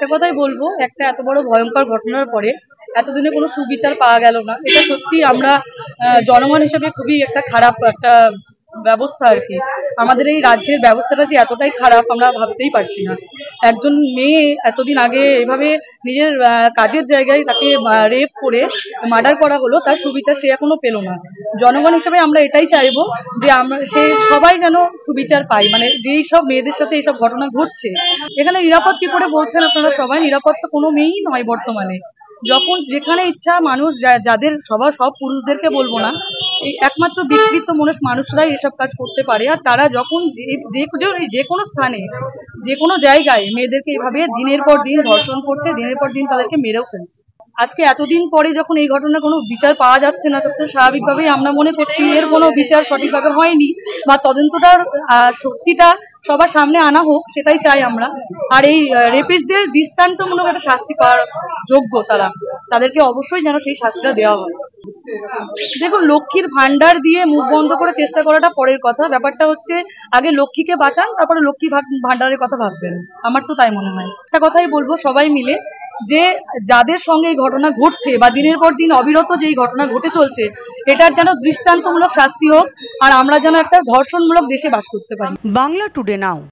একটা কথাই বলবো, একটা এত বড় ভয়ঙ্কর ঘটনার পরে এতদিনে কোনো সুবিচার পাওয়া গেল না, এটা সত্যি আমরা জনগণ হিসেবে খুবই একটা খারাপ একটা ব্যবস্থা আর কি। আমাদের এই রাজ্যের ব্যবস্থাটা যে এতটাই খারাপ আমরা ভাবতেই পারছি না। একজন মেয়ে এতদিন আগে এভাবে নিজের কাজের জায়গায় তাকে রেপ করে মার্ডার করা হলো, তার সুবিচার সে এখনো পেল না। জনগণ হিসেবে আমরা এটাই চাইবো যে আমরা সেই সবাই যেন সুবিচার পাই, মানে যেই সব মেয়েদের সাথে এইসব ঘটনা ঘটছে। এখানে নিরাপদ কি করে বলছেন আপনারা সবাই? নিরাপদ তো কোনো মেয়েই নয় বর্তমানে। যখন যেখানে ইচ্ছা মানুষ যাদের সব পুরুষদেরকে বলবো না, এই একমাত্র বিকৃত মানুষরাই এসব কাজ করতে পারে। আর তারা যখন যে কোনো স্থানে যে কোনো জায়গায় মেয়েদেরকে এভাবে দিনের পর দিন ধর্ষণ করছে, দিনের পর দিন তাদেরকে মেরেও ফেলছে। আজকে এতদিন পরে যখন এই ঘটনার কোনো বিচার পাওয়া যাচ্ছে না, তখন স্বাভাবিকভাবেই আমরা মনে করছি এর কোনো বিচার সঠিকভাবে হয়নি, বা তদন্তটার সত্যিটা সবার সামনে আনা হোক, সেটাই চাই আমরা। আর এই রেপিস্টদের দৃষ্টান্তমূলক একটা শাস্তি পাওয়ার যোগ্য তাদেরকে অবশ্যই যেন সেই শাস্তিটা দেওয়া হয়। দেখুন, লক্ষ্মীর ভান্ডার দিয়ে মুখ বন্ধ করে চেষ্টা করাটা পরের কথা। ব্যাপারটা হচ্ছে আগে লক্ষ্মীকে বাঁচান, তারপরে লক্ষ্মী ভান্ডারের কথা ভাববেন। আমার তো তাই মনে হয়। একটা কথাই বলবো সবাই মিলে, যে যাদের সঙ্গে এই ঘটনা ঘটছে বা দিনের পর দিন অবিরত যে ঘটনা ঘটে চলছে, এটার যেন দৃষ্টান্তমূলক শাস্তি হোক, আর আমরা যেন একটা ধর্ষণমূলক দেশে বাস করতে পারি। বাংলা টুডে নাও।